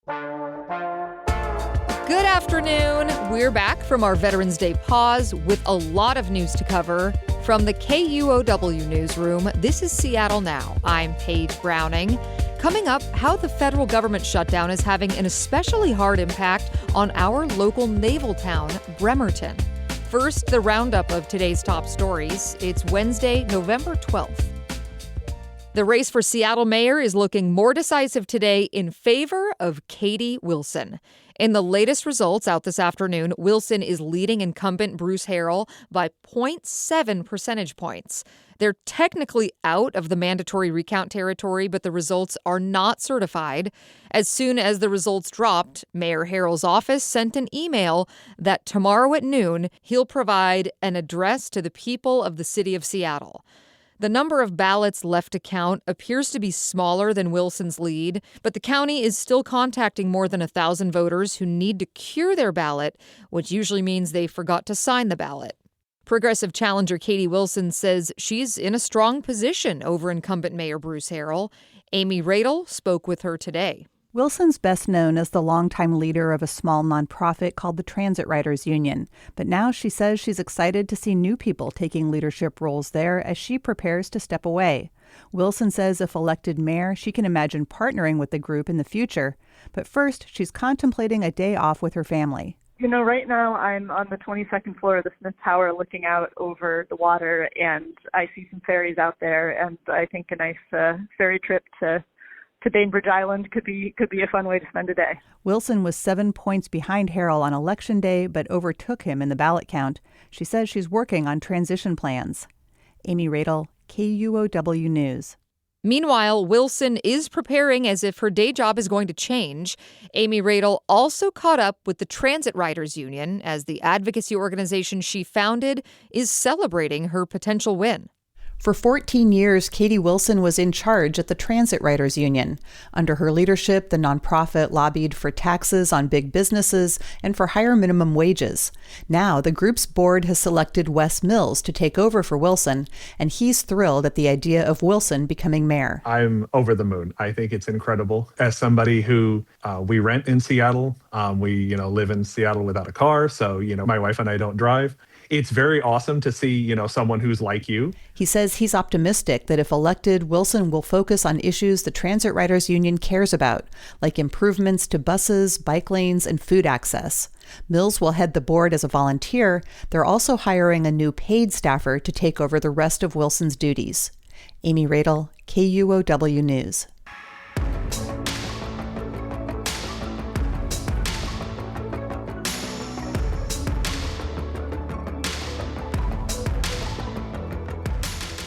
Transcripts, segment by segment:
Good afternoon. We're back from our Veterans Day pause with a lot of news to cover. From the KUOW newsroom, this is Seattle Now. I'm Paige Browning. Coming up, how the federal government shutdown is having an especially hard impact on our local naval town, Bremerton. First, the roundup of today's top stories. It's Wednesday, November 12th. The race for Seattle mayor is looking more decisive today in favor of Katie Wilson. In the latest results out this afternoon, Wilson is leading incumbent Bruce Harrell by 0.7 percentage points. They're technically out of the mandatory recount territory, but the results are not certified. As soon as the results dropped, Mayor Harrell's office sent an email that tomorrow at noon, he'll provide an address to the people of the city of Seattle. The number of ballots left to count appears to be smaller than Wilson's lead, but the county is still contacting more than 1,000 voters who need to cure their ballot, which usually means they forgot to sign the ballot. Progressive challenger Katie Wilson says she's in a strong position over incumbent Mayor Bruce Harrell. Amy Radel spoke with her today. Wilson's best known as the longtime leader of a small nonprofit called the Transit Riders Union. But now she says she's excited to see new people taking leadership roles there as she prepares to step away. Wilson says if elected mayor, she can imagine partnering with the group in the future. But first, she's contemplating a day off with her family. You know, right now I'm on the 22nd floor of the Smith Tower looking out over the water, and I see some ferries out there, and I think a nice ferry trip to Bainbridge Island could be a fun way to spend a day. Wilson was 7 points behind Harrell on Election Day, but overtook him in the ballot count. She says she's working on transition plans. Amy Radel, KUOW News. Meanwhile, Wilson is preparing as if her day job is going to change. Amy Radel also caught up with the Transit Riders Union as the advocacy organization she founded is celebrating her potential win. For 14 years, Katie Wilson was in charge at the Transit Riders Union. Under her leadership, the nonprofit lobbied for taxes on big businesses and for higher minimum wages. Now, the group's board has selected Wes Mills to take over for Wilson, and he's thrilled at the idea of Wilson becoming mayor. I'm over the moon. I think it's incredible. As somebody who we rent in Seattle, we live in Seattle without a car, so my wife and I don't drive. It's very awesome to see, someone who's like you. He says he's optimistic that if elected, Wilson will focus on issues the Transit Riders Union cares about, like improvements to buses, bike lanes, and food access. Mills will head the board as a volunteer. They're also hiring a new paid staffer to take over the rest of Wilson's duties. Amy Radel, KUOW News.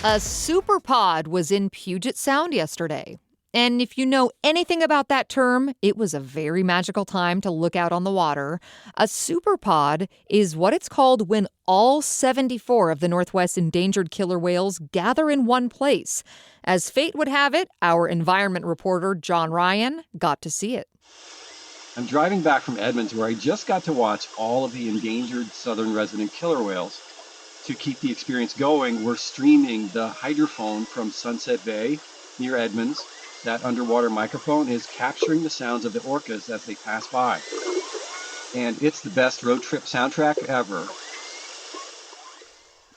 A superpod was in Puget Sound yesterday. And if you know anything about that term, it was a very magical time to look out on the water. A superpod is what it's called when all 74 of the Northwest's endangered killer whales gather in one place. As fate would have it, our environment reporter, John Ryan, got to see it. I'm driving back from Edmonds, where I just got to watch all of the endangered southern resident killer whales. To keep the experience going, we're streaming the hydrophone from Sunset Bay near Edmonds. That underwater microphone is capturing the sounds of the orcas as they pass by. And it's the best road trip soundtrack ever.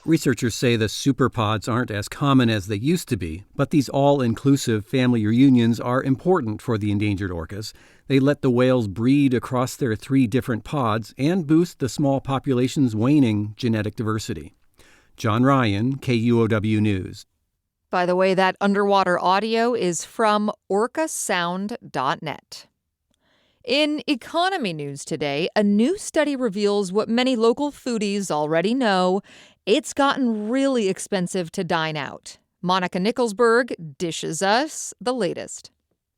Researchers say the superpods aren't as common as they used to be, but these all-inclusive family reunions are important for the endangered orcas. They let the whales breed across their 3 different pods and boost the small population's waning genetic diversity. John Ryan, KUOW News. By the way, that underwater audio is from orcasound.net. In economy news today, a new study reveals what many local foodies already know. It's gotten really expensive to dine out. Monica Nicholsberg dishes us the latest.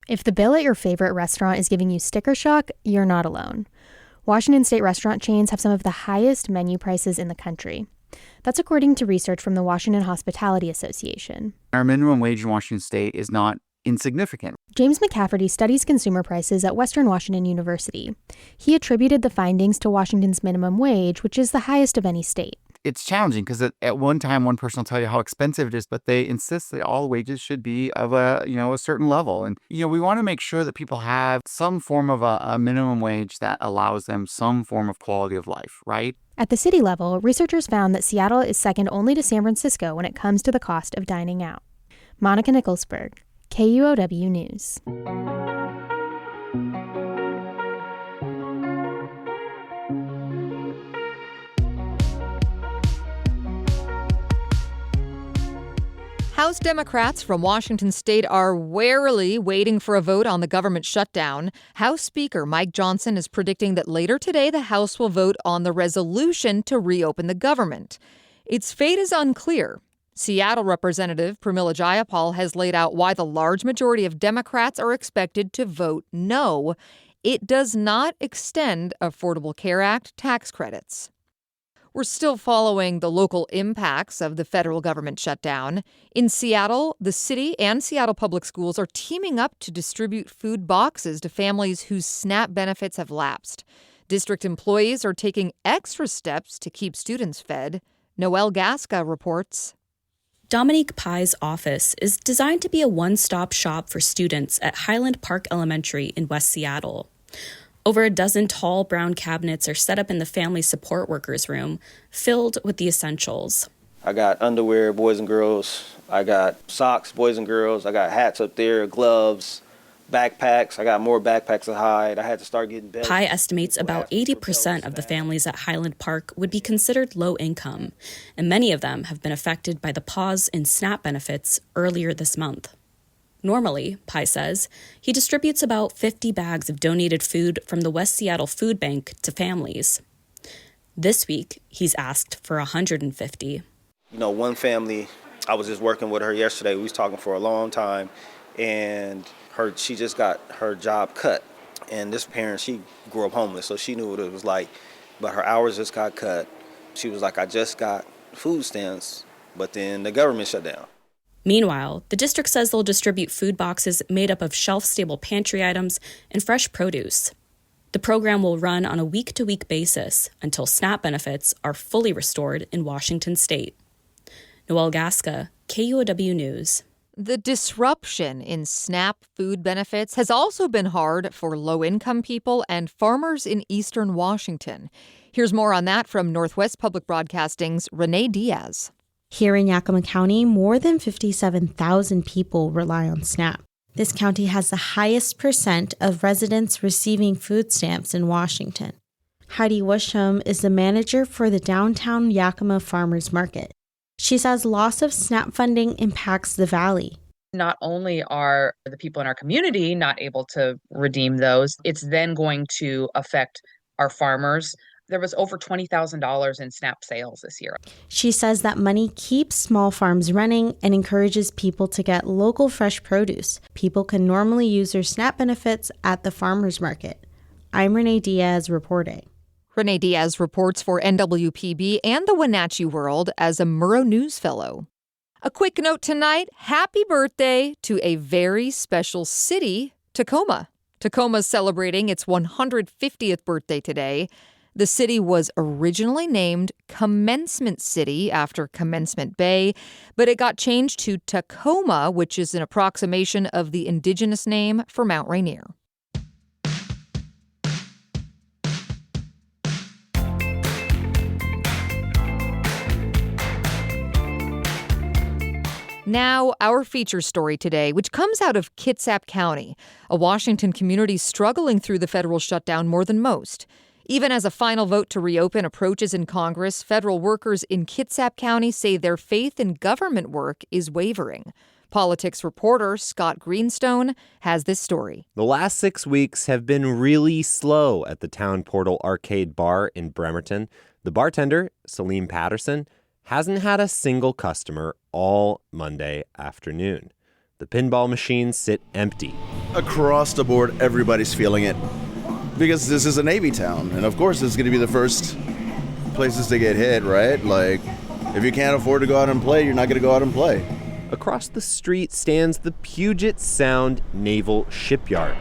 If the bill at your favorite restaurant is giving you sticker shock, you're not alone. Washington state restaurant chains have some of the highest menu prices in the country. That's according to research from the Washington Hospitality Association. Our minimum wage in Washington state is not insignificant. James McCafferty studies consumer prices at Western Washington University. He attributed the findings to Washington's minimum wage, which is the highest of any state. it's challenging because at one time, one person will tell you how expensive it is, but they insist that all wages should be of a certain level. And, we want to make sure that people have some form of a minimum wage that allows them some form of quality of life, right? At the city level, researchers found that Seattle is second only to San Francisco when it comes to the cost of dining out. Monica Nicholsberg, KUOW News. House Democrats from Washington state are warily waiting for a vote on the government shutdown. House Speaker Mike Johnson is predicting that later today the House will vote on the resolution to reopen the government. Its fate is unclear. Seattle Representative Pramila Jayapal has laid out why the large majority of Democrats are expected to vote no. It does not extend Affordable Care Act tax credits. We're still following the local impacts of the federal government shutdown. In Seattle, the city and Seattle Public Schools are teaming up to distribute food boxes to families whose SNAP benefits have lapsed. District employees are taking extra steps to keep students fed. Noelle Gasca reports. Dominique Pai's office is designed to be a one-stop shop for students at Highland Park Elementary in West Seattle. Over a dozen tall brown cabinets are set up in the family support workers room, filled with the essentials. I got underwear, boys and girls. I got socks, boys and girls. I got hats up there, gloves, backpacks. I got more backpacks to hide. I had to start getting belts. Pai estimates about 80% of the families at Highland Park would be considered low income, and many of them have been affected by the pause in SNAP benefits earlier this month. Normally, Pai says, he distributes about 50 bags of donated food from the West Seattle Food Bank to families. This week, he's asked for 150. One family, I was just working with her yesterday. We was talking for a long time, and she just got her job cut. And this parent, she grew up homeless, so she knew what it was like. But her hours just got cut. She was like, I just got food stamps, but then the government shut down. Meanwhile, the district says they'll distribute food boxes made up of shelf-stable pantry items and fresh produce. The program will run on a week-to-week basis until SNAP benefits are fully restored in Washington state. Noelle Gasca, KUOW News. The disruption in SNAP food benefits has also been hard for low-income people and farmers in eastern Washington. Here's more on that from Northwest Public Broadcasting's Renee Diaz. Here in Yakima County, more than 57,000 people rely on SNAP. This county has the highest percent of residents receiving food stamps in Washington. Heidi Wisham is the manager for the downtown Yakima Farmers Market. She says loss of SNAP funding impacts the valley. Not only are the people in our community not able to redeem those, it's then going to affect our farmers. There was over $20,000 in SNAP sales this year. She says that money keeps small farms running and encourages people to get local fresh produce. People can normally use their SNAP benefits at the farmers market. I'm Renee Diaz reporting. Renee Diaz reports for NWPB and the Wenatchee World as a Murrow News Fellow. A quick note tonight, happy birthday to a very special city, Tacoma. Tacoma's celebrating its 150th birthday today. The city was originally named Commencement City after Commencement Bay, but it got changed to Tacoma, which is an approximation of the indigenous name for Mount Rainier. Now, our feature story today, which comes out of Kitsap County, a Washington community struggling through the federal shutdown more than most. Even as a final vote to reopen approaches in Congress, federal workers in Kitsap County say their faith in government work is wavering. Politics reporter Scott Greenstone has this story. The last 6 weeks have been really slow at the Town Portal Arcade Bar in Bremerton. The bartender, Salim Patterson, hasn't had a single customer all Monday afternoon. The pinball machines sit empty. Across the board, everybody's feeling it. Because this is a Navy town, and of course it's going to be the first places to get hit, right? Like, if you can't afford to go out and play, you're not going to go out and play. Across the street stands the Puget Sound Naval Shipyard.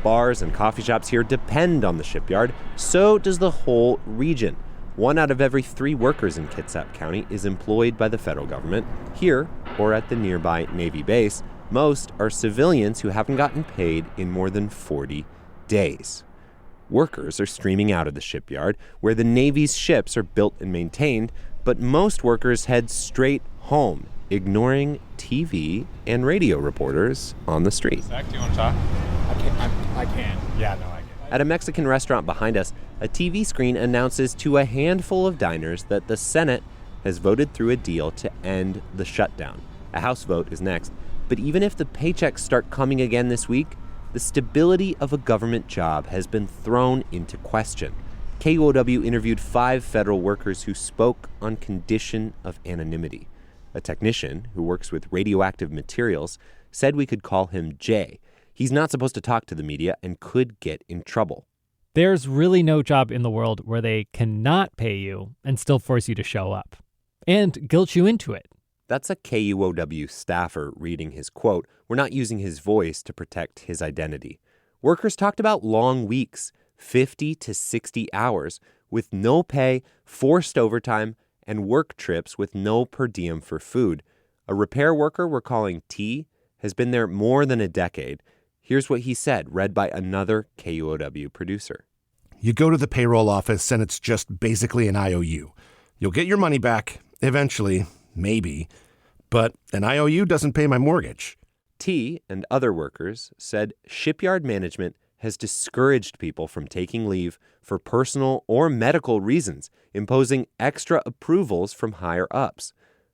Bars and coffee shops here depend on the shipyard, so does the whole region. 1 out of every 3 workers in Kitsap County is employed by the federal government. Here, or at the nearby Navy base, most are civilians who haven't gotten paid in more than 40 days. Workers are streaming out of the shipyard, where the Navy's ships are built and maintained, but most workers head straight home, ignoring TV and radio reporters on the street. Zach, do you want to talk? I can. Yeah, no, I can. At a Mexican restaurant behind us, a TV screen announces to a handful of diners that the Senate has voted through a deal to end the shutdown. A House vote is next. But even if the paychecks start coming again this week, the stability of a government job has been thrown into question. KUOW interviewed 5 federal workers who spoke on condition of anonymity. A technician who works with radioactive materials said we could call him Jay. He's not supposed to talk to the media and could get in trouble. There's really no job in the world where they cannot pay you and still force you to show up and guilt you into it. That's a KUOW staffer reading his quote. We're not using his voice to protect his identity. Workers talked about long weeks, 50 to 60 hours, with no pay, forced overtime, and work trips with no per diem for food. A repair worker we're calling T has been there more than a decade. Here's what he said, read by another KUOW producer. You go to the payroll office and it's just basically an IOU. You'll get your money back, eventually, maybe, but an IOU doesn't pay my mortgage. T and other workers said shipyard management has discouraged people from taking leave for personal or medical reasons, imposing extra approvals from higher ups.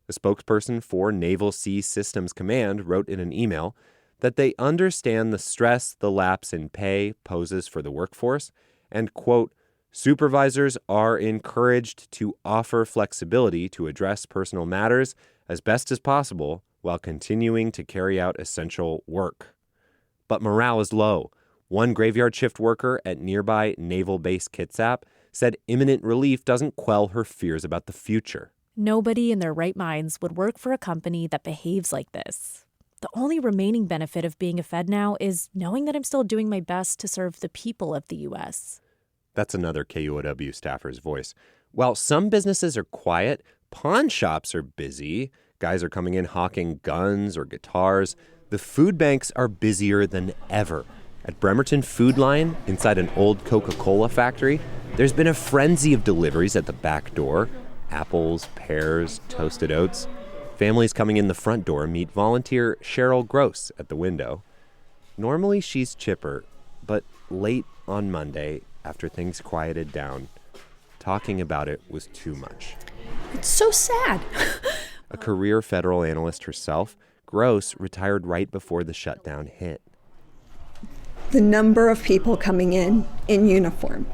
A spokesperson for Naval Sea Systems Command wrote in an email that they understand the stress the lapse in pay poses for the workforce and, quote, supervisors are encouraged to offer flexibility to address personal matters as best as possible while continuing to carry out essential work. But morale is low. One graveyard shift worker at nearby Naval Base Kitsap said imminent relief doesn't quell her fears about the future. Nobody in their right minds would work for a company that behaves like this. The only remaining benefit of being a Fed now is knowing that I'm still doing my best to serve the people of the U.S. That's another KUOW staffer's voice. While some businesses are quiet, pawn shops are busy. Guys are coming in hawking guns or guitars. The food banks are busier than ever. At Bremerton Food Line, inside an old Coca-Cola factory, there's been a frenzy of deliveries at the back door. Apples, pears, toasted oats. Families coming in the front door meet volunteer Cheryl Gross at the window. Normally she's chipper, but late on Monday, after things quieted down, talking about it was too much. It's so sad. A career federal analyst herself, Gross retired right before the shutdown hit. The number of people coming in uniform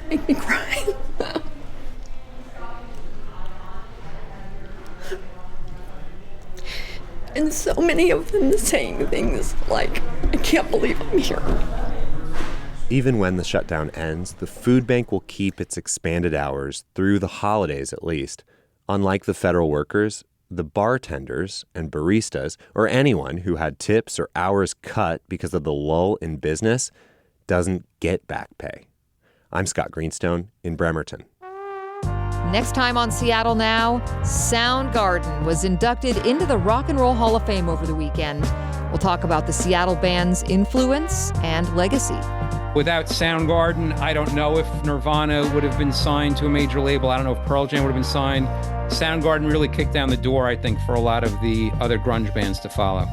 make me cry. And so many of them saying things like, I can't believe I'm here. Even when the shutdown ends, the food bank will keep its expanded hours through the holidays at least. Unlike the federal workers, the bartenders and baristas, or anyone who had tips or hours cut because of the lull in business, doesn't get back pay. I'm Scott Greenstone in Bremerton. Next time on Seattle Now, Soundgarden was inducted into the Rock and Roll Hall of Fame over the weekend. We'll talk about the Seattle band's influence and legacy. Without Soundgarden, I don't know if Nirvana would have been signed to a major label. I don't know if Pearl Jam would have been signed. Soundgarden really kicked down the door, I think, for a lot of the other grunge bands to follow.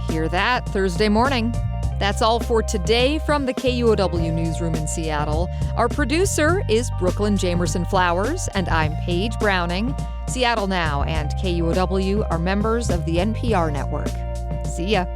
Hear that Thursday morning. That's all for today from the KUOW Newsroom in Seattle. Our producer is Brooklyn Jamerson Flowers, and I'm Paige Browning. Seattle Now and KUOW are members of the NPR network. See ya.